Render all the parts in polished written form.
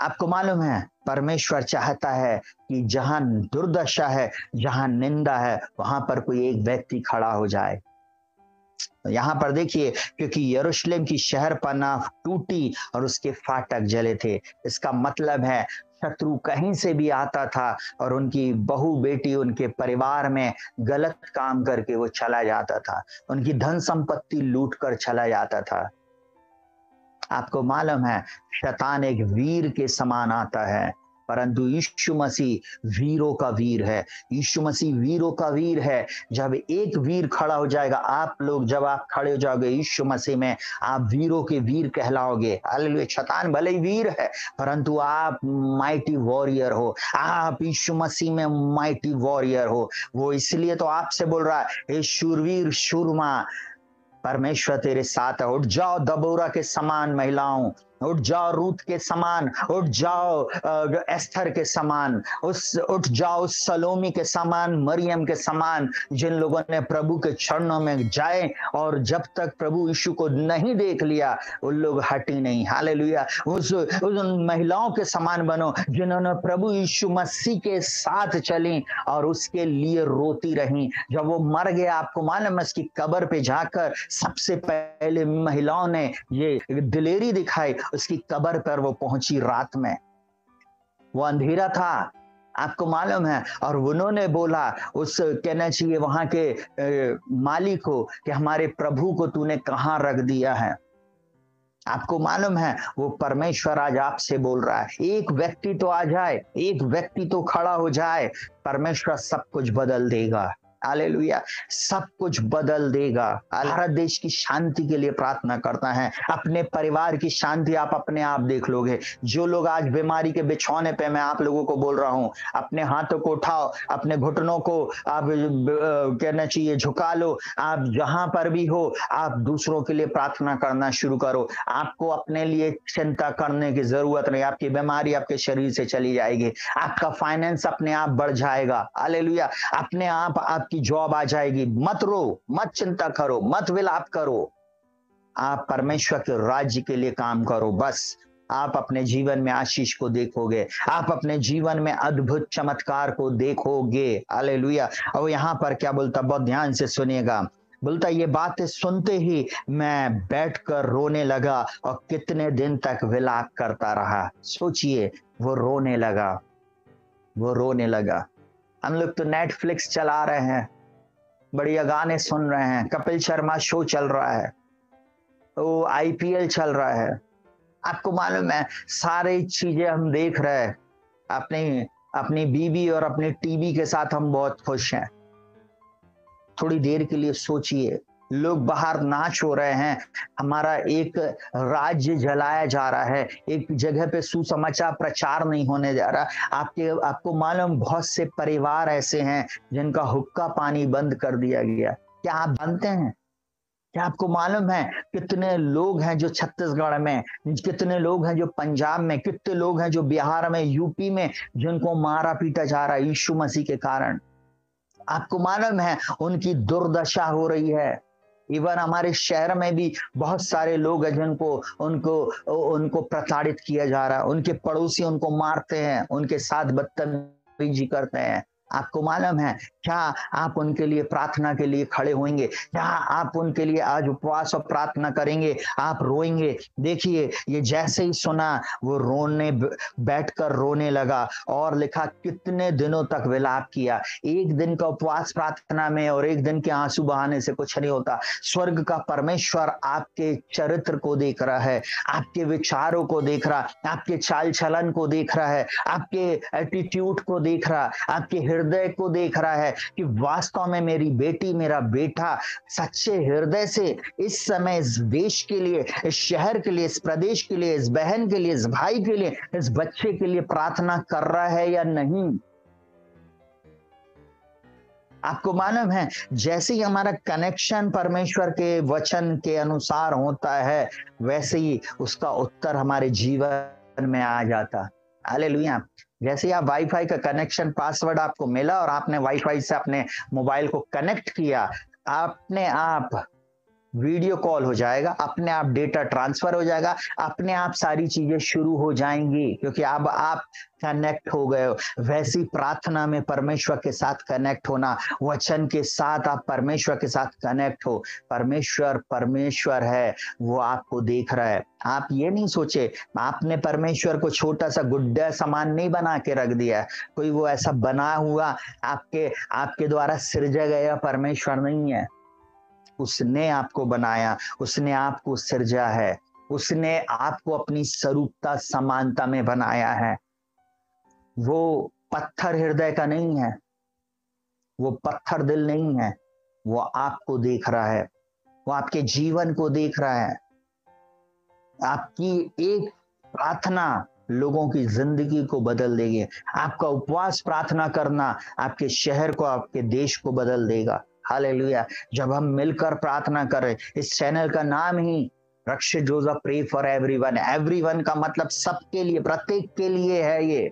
आपको मालूम है परमेश्वर चाहता है कि जहां दुर्दशा है, जहां निंदा है, वहां पर कोई एक व्यक्ति खड़ा हो जाए। यहां पर देखिए, क्योंकि यरूशलेम की शहर पनाह टूटी और उसके फाटक जले थे। इसका मतलब है शत्रु कहीं से भी आता था और उनकी बहू बेटी उनके परिवार में गलत काम करके वो चला जाता था, उनकी धन संपत्ति लूट कर चला जाता था। आपको मालूम है शैतान एक वीर के समान आता है, परंतु यीशु मसीह वीरों का वीर है। यीशु मसीह वीरों का वीर है। जब एक वीर खड़ा हो जाएगा, आप लोग जब आप खड़े हो जाओगे यीशु मसीह में, आप वीरों के वीर कहलाओगे। हालेलुया। शैतान भले ही वीर है, परंतु आप माइटी वॉरियर हो। आप यीशु मसीह में माइटी वॉरियर हो। वो इसलिए तो आपसे बोल रहा है, हे शूरवीर शूरमा, परमेश्वर तेरे साथ है। उठ जाओ दबोरा के समान महिलाओं, उठ जाओ रूत के समान, उठ जाओ एस्थर के समान, उठ जाओ सलोमी के समान, मरियम के समान, जिन लोगों ने प्रभु के चरणों में जाए और जब तक प्रभु यीशु को नहीं देख लिया उन लोग हटी नहीं। हालेलुया। उस महिलाओं के समान बनो जिन्होंने प्रभु यीशु मसीह के साथ चली और उसके लिए रोती रही। जब वो मर गया, आपको मालूम है उसकी कब्र पे जाकर सबसे पहले महिलाओं ने ये दिलेरी दिखाई। उसकी कब्र पर वो पहुंची रात में, वो अंधेरा था, आपको मालूम है, और उन्होंने बोला, उस कहना चाहिए वहां के मालिक को, कि हमारे प्रभु को तूने कहां रख दिया है। आपको मालूम है वो परमेश्वर आज आपसे बोल रहा है, एक व्यक्ति तो आ जाए, एक व्यक्ति तो खड़ा हो जाए, परमेश्वर सब कुछ बदल देगा। हालेलुया। सब कुछ बदल देगा। भारत देश की शांति के लिए प्रार्थना करता है, अपने परिवार की शांति आप अपने आप देख लोगे। जो लोग आज बीमारी के बिछौने पे, मैं आप लोगों को बोल रहा हूं, अपने हाथों को उठाओ, अपने घुटनों को आप कहना चाहिए झुका लो। आप जहां पर भी हो, आप दूसरों के लिए प्रार्थना करना शुरू करो। आपको अपने लिए चिंता करने की जरूरत नहीं। आपकी बीमारी आपके शरीर से चली जाएगी, आपका फाइनेंस अपने आप बढ़ जाएगा। हालेलुया। अपने आप आपकी जॉब आ जाएगी। मत रो, मत चिंता करो, मत विलाप करो। आप परमेश्वर के राज्य के लिए काम करो। बस आप अपने जीवन में आशीष को देखोगे, आप अपने जीवन में अद्भुत चमत्कार को देखोगे। हालेलुया। और यहाँ पर क्या बोलता, बहुत ध्यान से सुनिएगा। बोलता ये बातें सुनते ही मैं बैठकर रोने लगा और कितने दिन तक विलाप करता रहा। सोचिए, वो रोने लगा, वो रोने लगा। हम लोग तो नेटफ्लिक्स चला रहे हैं, बढ़िया गाने सुन रहे हैं, कपिल शर्मा शो चल रहा है, वो आईपीएल चल रहा है। आपको मालूम है सारी चीजें हम देख रहे हैं। अपनी अपनी बीवी और अपनी टीवी के साथ हम बहुत खुश हैं। थोड़ी देर के लिए सोचिए, लोग बाहर नाच हो रहे हैं, हमारा एक राज्य जलाया जा रहा है, एक जगह पे सुसमाचार प्रचार नहीं होने जा रहा। आपको मालूम बहुत से परिवार ऐसे हैं जिनका हुक्का पानी बंद कर दिया गया। क्या आप जानते हैं? क्या आपको मालूम है कितने लोग हैं जो छत्तीसगढ़ में, कितने लोग हैं जो पंजाब में, कितने लोग हैं जो बिहार में, यूपी में, जिनको मारा पीटा जा रहा है यीशु मसीह के कारण। आपको मालूम है उनकी दुर्दशा हो रही है। इवन हमारे शहर में भी बहुत सारे लोग हैं जिनको उनको उनको प्रताड़ित किया जा रहा है, उनके पड़ोसी उनको मारते हैं, उनके साथ बदतमीजी करते हैं। आपको मालूम है क्या आप उनके लिए प्रार्थना के लिए खड़े होंगे? क्या आप उनके लिए आज उपवास और प्रार्थना करेंगे? आप रोएंगे? देखिए, ये जैसे ही सुना वो बैठकर रोने लगा और लिखा कितने दिनों तक विलाप किया। एक दिन का उपवास प्रार्थना में और एक दिन के आंसू बहाने से कुछ नहीं होता। स्वर्ग का परमेश्वर आपके चरित्र को देख रहा है, आपके विचारों को देख रहा, आपके चाल चलन को देख रहा है, आपके एटीट्यूड को देख रहा, आपके हृदय को देख रहा है कि वास्तव में मेरी बेटी, मेरा बेटा सच्चे हृदय से इस समय इस देश के लिए, इस शहर के लिए, इस प्रदेश के लिए, इस बहन के लिए, इस भाई के लिए, इस बच्चे के लिए प्रार्थना कर रहा है या नहीं। आपको मालूम है जैसे ही हमारा कनेक्शन परमेश्वर के वचन के अनुसार होता है, वैसे ही उसका उत्तर हमारे जीवन में आ जाता। हालेलुया। जैसे ही आप वाईफाई का कनेक्शन पासवर्ड आपको मिला और आपने वाईफाई से अपने मोबाइल को कनेक्ट किया, अपने आप वीडियो कॉल हो जाएगा, अपने आप डेटा ट्रांसफर हो जाएगा, अपने आप सारी चीजें शुरू हो जाएंगी, क्योंकि अब आप कनेक्ट हो गए हो। वैसी प्रार्थना में परमेश्वर के साथ कनेक्ट होना, वचन के साथ आप परमेश्वर के साथ कनेक्ट हो। परमेश्वर परमेश्वर है, वो आपको देख रहा है। आप ये नहीं सोचे, आपने परमेश्वर को छोटा सा गुड्डा सामान नहीं बना के रख दिया, कोई वो ऐसा बना हुआ आपके आपके द्वारा सृजा गया परमेश्वर नहीं है। उसने आपको बनाया, उसने आपको सृजा है, उसने आपको अपनी स्वरूपता समानता में बनाया है। वो पत्थर हृदय का नहीं है, वो पत्थर दिल नहीं है, वो आपको देख रहा है, वो आपके जीवन को देख रहा है। आपकी एक प्रार्थना लोगों की जिंदगी को बदल देगी। आपका उपवास प्रार्थना करना आपके शहर को, आपके देश को बदल देगा। हालेलुया। जब हम मिलकर प्रार्थना करें, इस चैनल का नाम ही Rakshit Joseph pray for everyone. Everyone का मतलब सबके लिए, प्रत्येक के लिए है ये,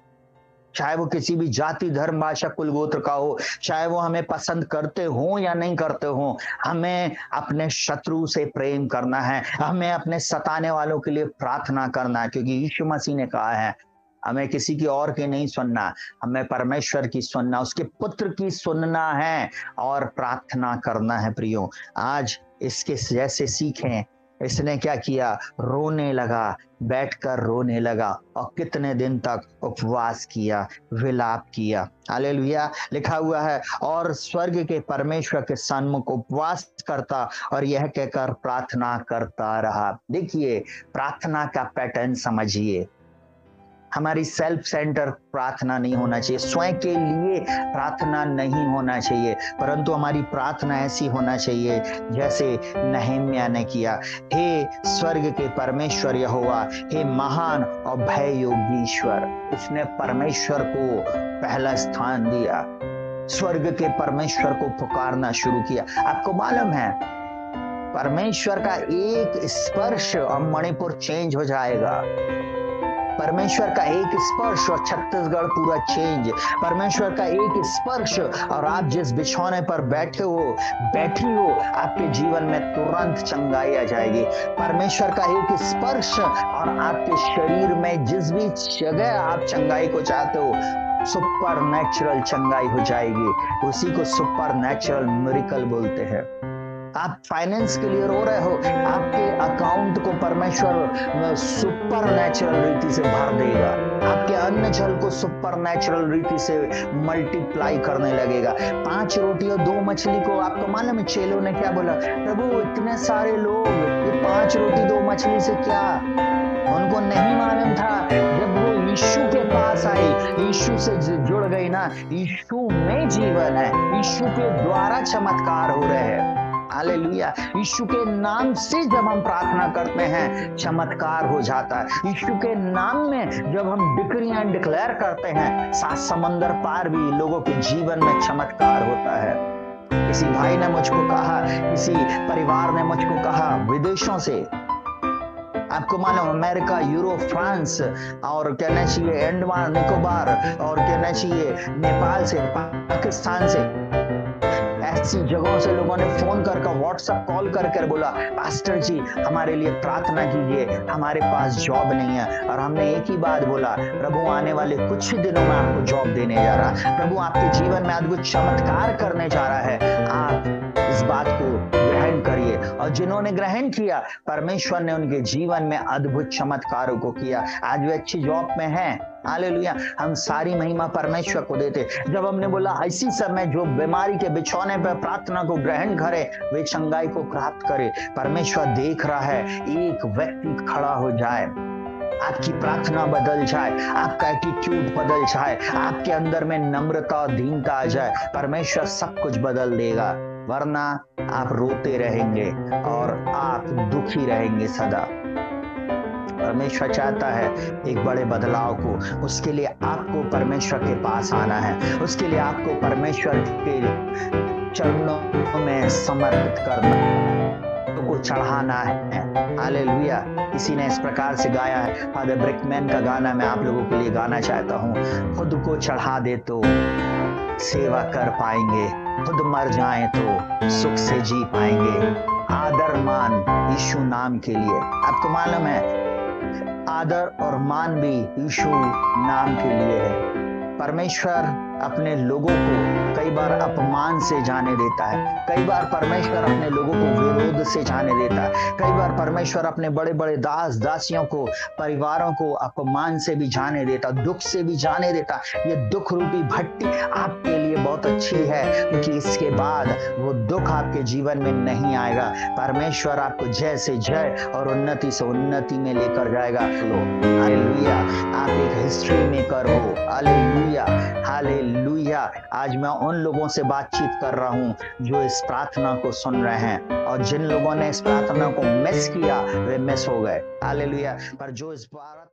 चाहे वो किसी भी जाति धर्म भाषा कुल गोत्र का हो, चाहे वो हमें पसंद करते हो या नहीं करते हो। हमें अपने शत्रु से प्रेम करना है, हमें अपने सताने वालों के लिए प्रार्थना करना है, क्योंकि यीशु मसीह ने कहा है हमें किसी की और की नहीं सुनना, हमें परमेश्वर की सुनना, उसके पुत्र की सुनना है और प्रार्थना करना है। प्रियो, आज इसके जैसे सीखें। इसने क्या किया? रोने लगा, बैठकर रोने लगा और कितने दिन तक उपवास किया, विलाप किया। हालेलुया। लिखा हुआ है, और स्वर्ग के परमेश्वर के सन्मुख उपवास करता और यह कहकर प्रार्थना करता रहा। देखिए, प्रार्थना का पैटर्न समझिए। हमारी सेल्फ सेंटर प्रार्थना नहीं होना चाहिए, स्वयं के लिए प्रार्थना नहीं होना चाहिए, परंतु हमारी प्रार्थना ऐसी होना चाहिए जैसे नहम्याह ने किया। हे स्वर्ग के परमेश्वर यहोवा, हे महान और भय योग्य ईश्वर। उसने परमेश्वर को पहला स्थान दिया, स्वर्ग के परमेश्वर को पुकारना शुरू किया। आपको मालूम है, परमेश्वर का एक स्पर्श और मणिपुर चेंज हो जाएगा। परमेश्वर का एक स्पर्श और छत्तीसगढ़ पूरा चेंज। परमेश्वर का एक स्पर्श और आप जिस बिछौने पर बैठे हो, बैठी हो, आपके जीवन में तुरंत चंगाई आ जाएगी। परमेश्वर का एक स्पर्श और आपके शरीर में जिस भी जगह आप चंगाई को चाहते हो, सुपर नेचुरल चंगाई हो जाएगी। उसी को सुपर नेचुरल मिरेकल बोलते हैं। आप फाइनेंस के लिए रो रहे हो, आपके अकाउंट को परमेश्वर सुपर नेचुरल रीति से भर देगा। आपके अन्न जल को सुपर नेचुरल रीति से मल्टीप्लाई करने लगेगा। 5 रोटी और 2 मछली को, आपको मालूम है चेलों ने क्या बोला? प्रभु, इतने सारे लोग, ये 5 रोटी 2 मछली से क्या? उनको नहीं मालूम था। जब वो यीशु के पास आई, यीशु से जुड़ गई ना, यीशु में जीवन है, यीशु के द्वारा चमत्कार हो रहे हैं। हालेलुया। यीशु के नाम से जब हम प्रार्थना करते हैं, चमत्कार हो जाता है। यीशु के नाम में जब हम डिक्री एंड डिक्लेयर करते हैं, 7 समंदर पार भी लोगों के जीवन में चमत्कार होता है। किसी भाई ने मुझको कहा, किसी परिवार ने मुझको कहा विदेशों से, आपको मालूम अमेरिका, यूरोप, फ्रांस और कहना चाहिए अंडमान निकोबार और कहना चाहिए नेपाल से, पाकिस्तान से, ऐसी जगहों से लोगों ने फोन कर व्हाट्सएप कॉल कर बोला, पास्टर जी हमारे लिए प्रार्थना कीजिए, हमारे पास जॉब नहीं है। और हमने एक ही बात बोला, प्रभु आने वाले कुछ ही दिनों में आपको जॉब देने जा रहा है, प्रभु आपके जीवन में अद्भुत चमत्कार करने जा रहा है। आप इस बात को ग्रहण करिए। और जिन्होंने ग्रहण किया, परमेश्वर ने उनके जीवन में अद्भुत चमत्कारों को किया। आज वे अच्छी जॉब में हैं। हालेलुया। हम सारी महिमा परमेश्वर को देते। जब हमने बोला इसी समय जो बीमारी के बिछौने पर प्रार्थना को ग्रहण करे, वे चंगाई को प्राप्त करे, परमेश्वर देख रहा है। एक व्यक्ति खड़ा हो जाए, आपकी प्रार्थना बदल जाए, आपका एटीट्यूड बदल जाए, आपके अंदर में नम्रता और दीनता आ जाए, परमेश्वर सब कुछ बदल देगा। वरना आप रोते रहेंगे और आप दुखी रहेंगे सदा। परमेश्वर चाहता है एक बड़े बदलाव को। उसके लिए आपको परमेश्वर के पास आना है, उसके लिए आपको परमेश्वर के चरणों में समर्पित करना को चढ़ाना है। हालेलुया। किसी ने इस प्रकार से गाया है, फादर ब्रिकमैन का गाना मैं आप लोगों के लिए गाना चाहता हूँ। खुद को चढ़ा दे तो सेवा कर पाएंगे, खुद मर जाएं तो सुख से जी पाएंगे। आदर मान यीशु नाम के लिए। आपको मालूम है आदर और मान भी यीशु नाम के लिए है। परमेश्वर अपने लोगों को कई बार अपमान से जाने देता है, कई बार परमेश्वर अपने लोगों को विरोध से जाने देता है, कई बार परमेश्वर अपने बड़े बड़े दास दासियों को, परिवारों को अपमान से भी जाने देता, दुख से भी जाने देता। ये दुख रूपी भट्टी आपके लिए बहुत अच्छी है, क्योंकि इसके बाद वो दुख आपके जीवन में नहीं आएगा। परमेश्वर आपको जय से जय और उन्नति से उन्नति में लेकर जाएगा। हालेलुया, आप एक हिस्ट्री मेकर हो। Hallelujah, hallelujah. आज मैं उन लोगों से बातचीत कर रहा हूं जो इस प्रार्थना को सुन रहे हैं, और जिन लोगों ने इस प्रार्थना को मिस किया वे मिस हो गए। हालेलुया। पर जो इस प्रार्थना